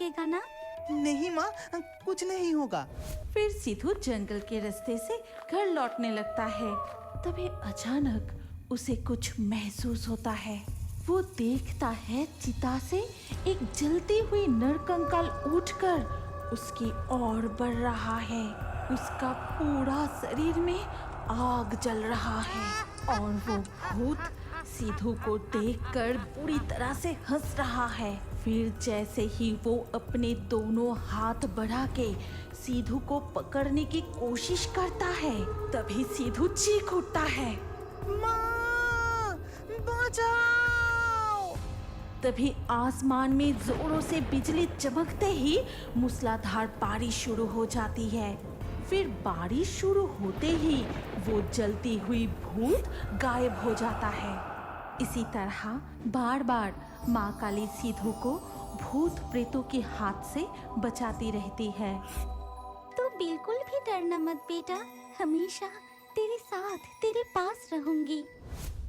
लगेगा ना? नहीं माँ, कुछ नहीं होगा। फिर सिद्धू जंगल के रास्ते से घर लौटने लगता है। तभी अचानक उसे कुछ महसूस होता है। वो देखता है चिता से एक जलती हुई नरकंकाल उठकर उसकी ओर बढ़ रहा है। उसका पूरा शरीर में आग जल रहा है और वो भूत सिद्धू को देखकर बुरी तरह से हंस रहा है। फिर जैसे ही वो अपने दोनों हाथ बढ़ा के सिद्धू को पकड़ने की कोशिश करता है, तभी सिद्धू चीख उठता है, माँ, बचाओ! तभी आसमान में जोरों से बिजली चमकते ही मूसलाधार बारिश शुरू हो जाती है। फिर बारिश शुरू होते ही वो जलती हुई भूत गायब हो जाता है। इसी तरह बार बार माँ काली सिद्धू को भूत प्रेतों के हाथ से बचाती रहती है। तू बिल्कुल भी डरना मत बेटा, हमेशा तेरे साथ तेरे पास रहूंगी।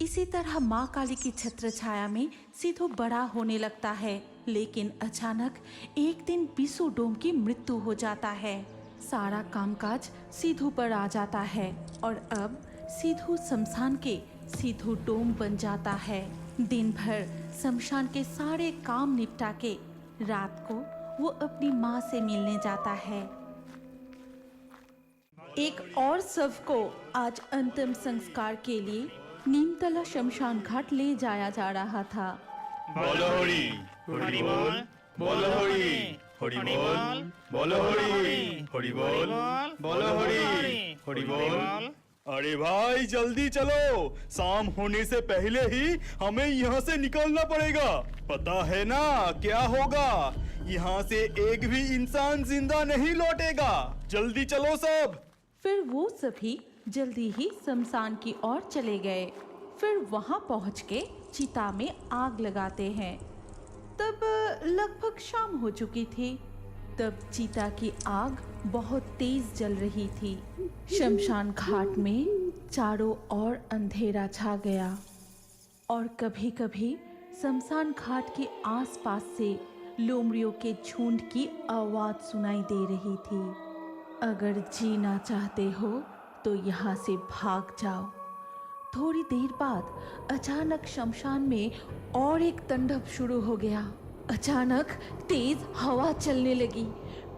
इसी तरह माँ काली की छत्र छाया में सिद्धू बड़ा होने लगता है। लेकिन अचानक एक दिन बिसु डोम की मृत्यु हो जाता है। सारा कामकाज सिद्धू पर आ जाता है और अब सिद्धू शमशान के सिद्धू डोम बन जाता है। दिन भर शमशान के सारे काम निपटा के रात को वो अपनी माँ से मिलने जाता है। एक और शव को आज अंतिम संस्कार के लिए नीमतला शमशान घाट ले जाया जा रहा था। बोलो हरि हरि बोल, बोलो हरि हरि बोल, बोलो हरि हरि बोल, बोलो हरि हरि बोल। अरे भाई जल्दी चलो, शाम होने से पहले ही हमें यहाँ से निकलना पड़ेगा। पता है ना क्या होगा? यहाँ से एक भी इंसान जिंदा नहीं लौटेगा। जल्दी चलो सब। फिर वो सभी जल्दी ही शमशान की ओर चले गए। फिर वहां पहुंच के चिता में आग लगाते हैं। तब लगभग शाम हो चुकी थी। तब चिता की आग बहुत तेज जल रही थी। शमशान घाट में चारों ओर अंधेरा छा गया और कभी कभी शमशान घाट के आसपास से लोमड़ियों के झुंड की आवाज सुनाई दे रही थी। अगर जीना चाहते हो तो यहाँ से भाग जाओ। थोड़ी देर बाद अचानक शमशान में और एक तांडव शुरू हो गया। अचानक तेज हवा चलने लगी,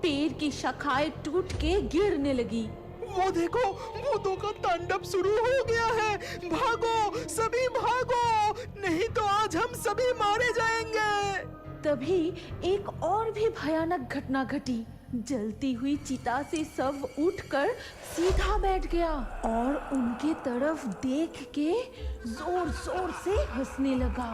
पेड़ की शाखाएं टूट के गिरने लगी। वो देखो, भूतों का तांडव शुरू हो गया है। भागो, सभी भागो, नहीं तो आज हम सभी मारे जाएंगे। तभी एक और भी भयानक घटना घटी। जलती हुई चिता से सब उठकर सीधा बैठ गया और उनके तरफ देख के जोर जोर से हंसने लगा।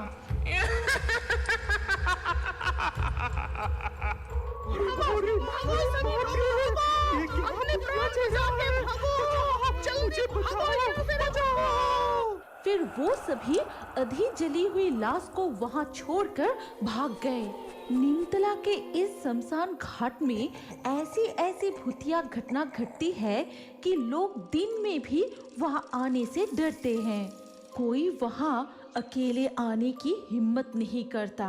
फिर वो सभी आधी जली हुई लाश को वहां छोड़कर भाग गए। नीमतला के इस शमशान घाट में ऐसी ऐसी भूतिया घटना घटती है कि लोग दिन में भी वहां आने से डरते हैं। कोई वहां अकेले आने की हिम्मत नहीं करता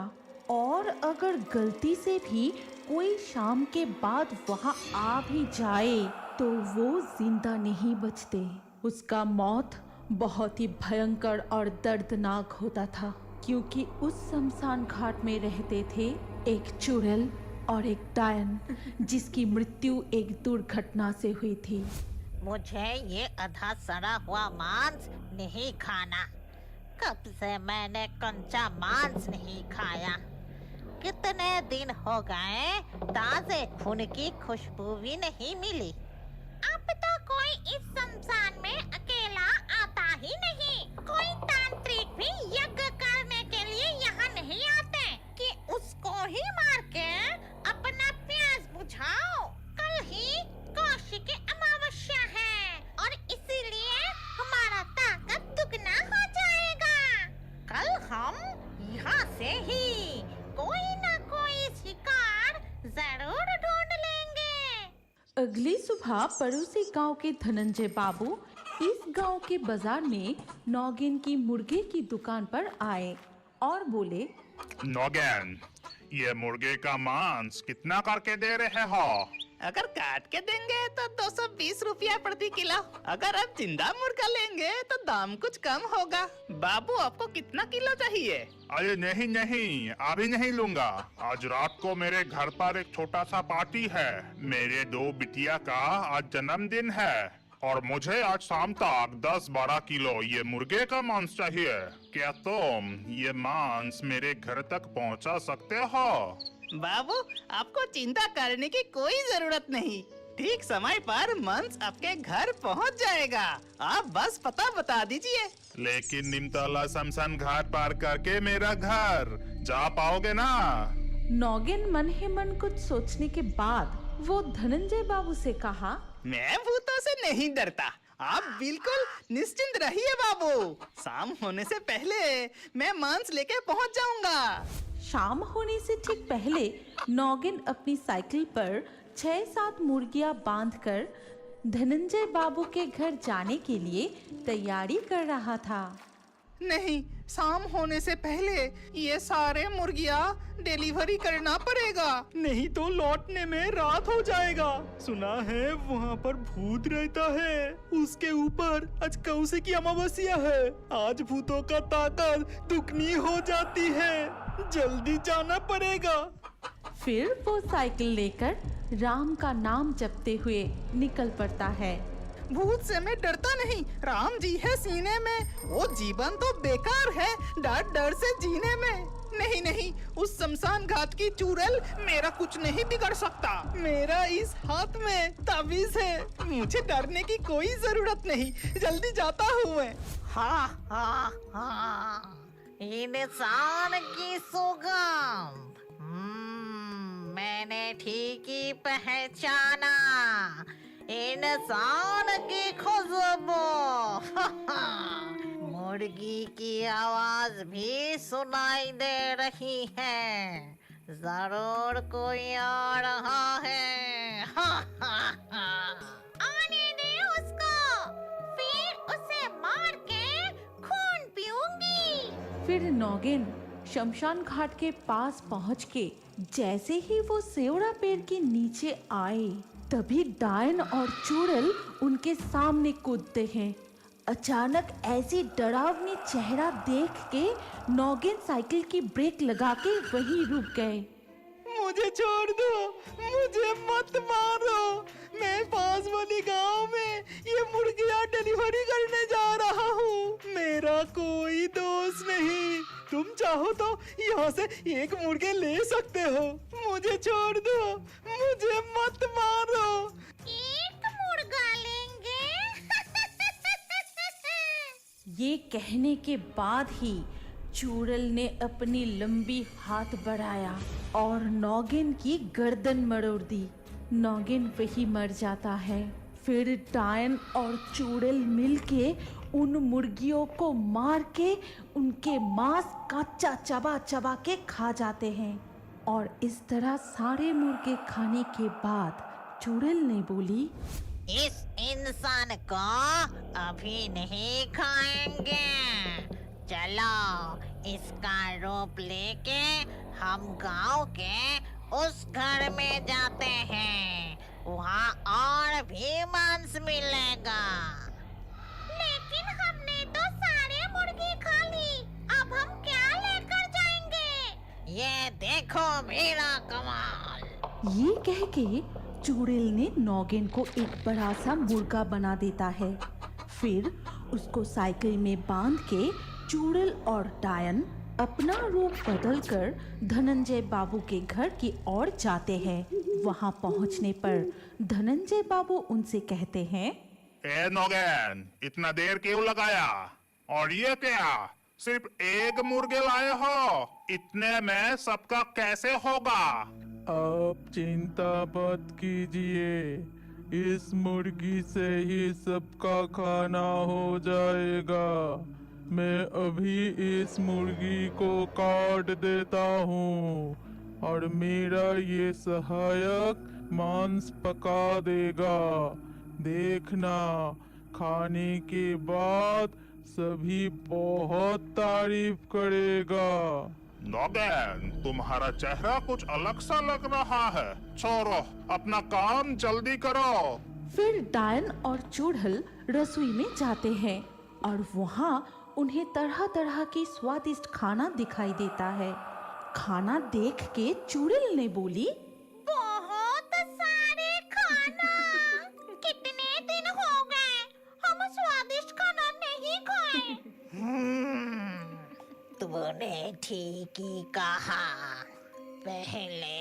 और अगर गलती से भी कोई शाम के बाद वहां आ भी जाए तो वो जिंदा नहीं बचते। उसका मौत बहुत ही भयंकर और दर्दनाक होता था, क्योंकि उस शमशान घाट में रहते थे एक चुड़ैल और एक डायन, जिसकी मृत्यु एक दुर्घटना से हुई थी। मुझे ये आधा सड़ा हुआ मांस नहीं खाना। कब से मैंने कच्चा मांस नहीं खाया। कितने दिन हो गए, ताजे खून की खुशबू भी नहीं मिली। अब तो कोई इस शमशान में अकेला आता ही नहीं। कोई तांत्रिक भी यज्ञ करने के लिए यहाँ नहीं आते कि उसको ही मार के अपना प्यास बुझाओ। कल ही कौशिकी अमावस्या है और इसीलिए हमारा ताकत दुगना हो जाएगा। कल हम यहाँ से ही कोई ना कोई शिकार जरूर ढूंढ लेंगे। अगली सुबह पड़ोसी गांव के धनंजय बाबू इस गांव के बाजार में नौगिन की मुर्गे की दुकान पर आए और बोले, नौगैन, ये मुर्गे का मांस कितना करके दे रहे हो? अगर काट के देंगे तो 220 रुपया प्रति किलो। अगर आप जिंदा मुर्गा लेंगे तो दाम कुछ कम होगा। बाबू आपको कितना किलो चाहिए? अरे नहीं नहीं, अभी नहीं लूंगा। आज रात को मेरे घर पर एक छोटा सा पार्टी है। मेरे 2 बिटिया का आज जन्मदिन है और मुझे आज शाम तक 10-12 किलो ये मुर्गे का मांस चाहिए। क्या तुम ये मांस मेरे घर तक पहुंचा सकते हो? बाबू आपको चिंता करने की कोई जरूरत नहीं। ठीक समय पर मांस आपके घर पहुंच जाएगा। आप बस पता बता दीजिए। लेकिन निमतला शमशान घाट पार करके मेरा घर जा पाओगे ना? नौगिन मन ही मन कुछ सोचने के बाद वो धनंजय बाबू से कहा, मैं भूतों से नहीं डरता। आप बिल्कुल निश्चिंत रहिए बाबू। शाम होने से पहले मैं मांस लेके पहुंच जाऊंगा। शाम होने से ठीक पहले नौगिन अपनी साइकिल पर 6-7 मुर्गियां बांधकर धनंजय बाबू के घर जाने के लिए तैयारी कर रहा था। नहीं, शाम होने से पहले ये सारे मुर्गियां डिलीवरी करना पड़ेगा, नहीं तो लौटने में रात हो जाएगा। सुना है वहाँ पर भूत रहता है। उसके ऊपर आज कौसे की अमावस्या है। आज भूतों का ताकत दुगनी हो जाती है। जल्दी जाना पड़ेगा। फिर वो साइकिल लेकर राम का नाम जपते हुए निकल पड़ता है। भूत से मैं डरता नहीं। राम जी है सीने में। वो जीवन तो बेकार है डर डर से जीने में। नहीं नहीं, उस शमशान घाट की चुड़ैल मेरा कुछ नहीं बिगड़ सकता। मेरा इस हाथ में ताबीज है। मुझे डरने की कोई जरूरत नहीं। जल्दी जाता हूँ मैं। हाँ हाँ हाँ, इंसान की सुगंध। मैंने ठीक ही पहचाना। इंसान की खुशबू। मुर्गी की आवाज भी सुनाई दे रही है। जरूर कोई आ रहा है। आने दे उसको, फिर उसे मार के खून पीऊंगी। फिर नौगिन शमशान घाट के पास पहुंच के जैसे ही वो सेवड़ा पेड़ के नीचे आए, तभी डायन और चुड़ैल उनके सामने कूदते हैं। अचानक ऐसी डरावनी चेहरा देख के नौगिन साइकिल की ब्रेक लगा के वहीं रुक गए। मुझे छोड़ दो, मुझे मत मारो। मैं पास वाली गांव में ये मुर्गियां डिलीवरी करने जा रहा हूँ। मेरा कोई दोस्त नहीं। तुम चाहो तो यहाँ से एक मुर्गे ले सकते हो। मुझे छोड़ दो, मुझे मत मारो। एक मुर्गा लेंगे। ये कहने के बाद ही चुड़ैल ने अपनी लंबी हाथ बढ़ाया और नौगिन की गर्दन मरोड़ दी। नौगिन वही मर जाता है। फिर डायन और चुड़ैल मिलके उन मुर्गियों को मार के उनके मांस कच्चा चबा चबा के खा जाते हैं। और इस तरह सारे मुर्गे खाने के बाद चुड़ैल ने बोली, इस इंसान को अभी नहीं खाएंगे। चलो इसका रूप लेके हम गांव के उस घर में जाते हैं। वहाँ और भी मांस मिलेगा। लेकिन हमने तो सारे मुर्गी खा ली। अब हम क्या लेकर जाएंगे? ये देखो मेरा कमाल। ये कह के चुड़ैल ने नौगिन को एक बड़ा सा मुर्गा बना देता है। फिर उसको साइकिल में बांध के चुड़ैल और डायन अपना रूप बदलकर धनंजय बाबू के घर की ओर जाते हैं। वहां पहुंचने पर धनंजय बाबू उनसे कहते हैं, ए नौगैन, इतना देर क्यों लगाया? और ये क्या, सिर्फ एक मुर्गे लाए हो? इतने में सबका कैसे होगा? आप चिंता मत कीजिए, इस मुर्गी से ही सबका खाना हो जाएगा। मैं अभी इस मुर्गी को काट देता हूँ और मेरा ये सहायक मांस पका देगा। देखना, खाने के बाद सभी बहुत तारीफ करेगा। नौगैन, तुम्हारा चेहरा कुछ अलग सा लग रहा है। छोड़ो, अपना काम जल्दी करो। फिर डायन और चूड़ल रसोई में जाते हैं और वहाँ उन्हें तरह तरह की स्वादिष्ट खाना दिखाई देता है। खाना देख के चूड़ल ने बोली, बहुत सारे खाना। कितने दिन हो गए हम स्वादिष्ट खाना नहीं खाए। तूने ठीक ही कहा। पहले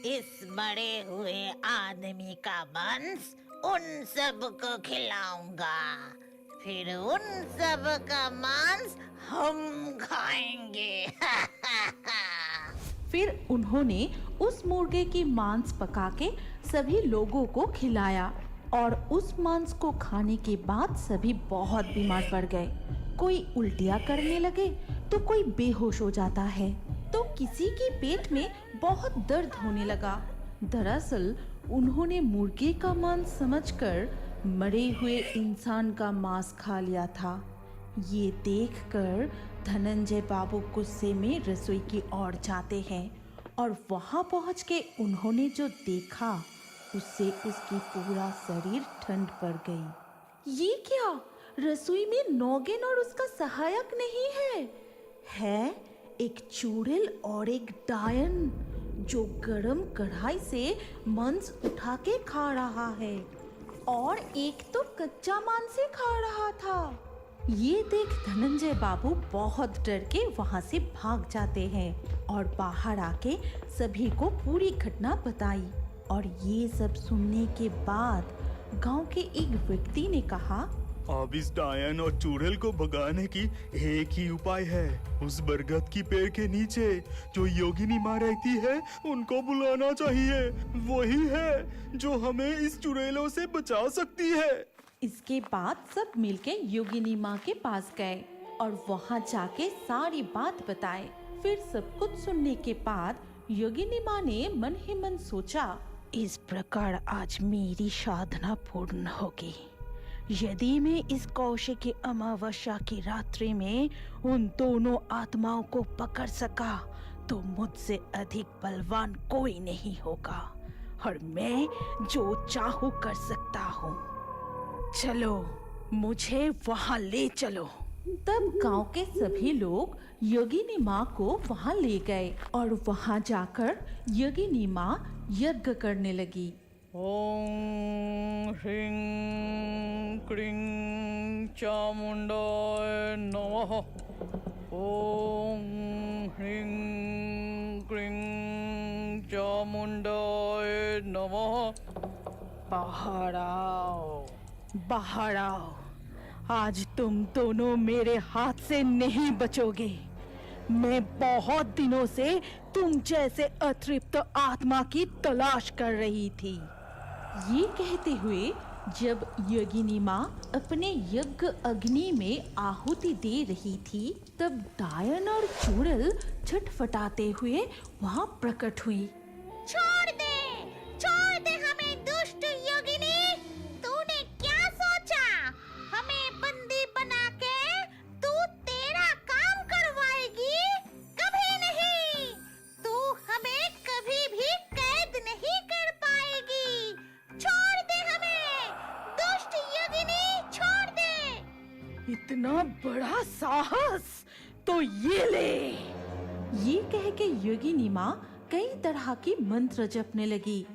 इस बड़े हुए आदमी का मांस उन सब को खिलाऊंगा, फिर उन सब का मांस हम खाएंगे। फिर उन्होंने उस मुर्गे की मांस पका के सभी लोगों को खिलाया और उस मांस को खाने के बाद सभी बहुत बीमार पड़ गए। कोई उल्टियाँ करने लगे तो कोई बेहोश हो जाता है, तो किसी के पेट में बहुत दर्द होने लगा। दरअसल उन्होंने मुर्गे का मांस समझकर मरे हुए इंसान का मांस खा लिया था। ये देखकर धनंजय बाबू गुस्से में रसोई की ओर जाते हैं और वहां पहुंच के उन्होंने जो देखा उससे उसकी पूरा शरीर ठंड पड़ गई। ये क्या, रसोई में नौगेन और उसका सहायक नहीं है एक चूड़ल और एक डायन जो गरम कढ़ाई से मांस उठा के खा रहा है और एक तो कच्चा मांस से खा रहा था। ये देख धनंजय बाबू बहुत डर के वहाँ से भाग जाते हैं और बाहर आके सभी को पूरी घटना बताई। और ये सब सुनने के बाद गांव के एक व्यक्ति ने कहा, अब इस डायन और चूड़ल को भगाने की एक ही उपाय है। उस बरगद की पेड़ के नीचे जो योगिनी माँ रहती है उनको बुलाना चाहिए। वही है जो हमें इस चुड़ैलों से बचा सकती है। इसके बाद सब मिलके योगिनी माँ के पास गए और वहाँ जाके सारी बात बताए। फिर सब कुछ सुनने के बाद योगिनी माँ ने मन ही मन सोचा, इस प्रकार आज मेरी साधना पूर्ण होगी। यदि मैं इस कौशिकी अमावस्या की रात्रि में उन दोनों आत्माओं को पकड़ सका तो मुझसे अधिक बलवान कोई नहीं होगा और मैं जो चाहूँ कर सकता हूँ। चलो, मुझे वहाँ ले चलो। तब गांव के सभी लोग योगिनी माँ को वहाँ ले गए और वहाँ जाकर योगिनी माँ यज्ञ करने लगी। ओम ह्रीं क्रीं चामुंडाय नमः। ओम ह्रीं क्रीं चामुंडाय नमः। बाहर आओ, बाहर आओ। आज तुम दोनों मेरे हाथ से नहीं बचोगे। मैं बहुत दिनों से तुम जैसे अतृप्त आत्मा की तलाश कर रही थी। ये कहते हुए जब योगिनी माँ अपने यज्ञ अग्नि में आहुति दे रही थी तब डायन और चूड़ल छटपटाते हुए वहाँ प्रकट हुई। छोड़ दे हमें दुष्ट योगिनी। तूने क्या सोचा? हमें बंदी बना के तू तेरा काम करवाएगी? कभी नहीं। तू हमें कभी भी कैद नहीं कर पाएगी। छोड़ दे हमें, दुष्ट योगिनी, छोड़ दे। इतना बड़ा साहस, तो ये ले। ये कह के योगिनी माँ कई तरह की मंत्र जपने लगी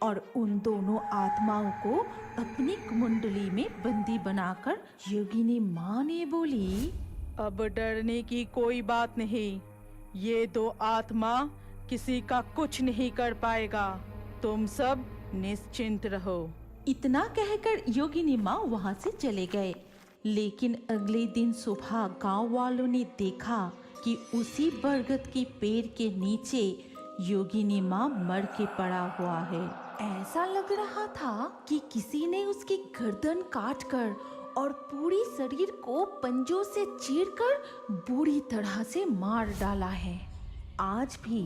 और उन दोनों आत्माओं को अपनी कुंडली में बंदी बनाकर योगिनी माँ ने बोली, अब डरने की कोई बात नहीं। ये दो आत्मा किसी का कुछ नहीं कर पाएगा। तुम सब निश्चिंत रहो। इतना कहकर योगिनी माँ वहाँ से चले गए। लेकिन अगले दिन सुबह गांव वालों ने देखा कि उसी बरगद की पेड़ के नीचे योगिनी माँ मर के पड़ा हुआ है। ऐसा लग रहा था कि किसी ने उसकी गर्दन काटकर और पूरी शरीर को पंजों से चीरकर बुरी तरह से मार डाला है। आज भी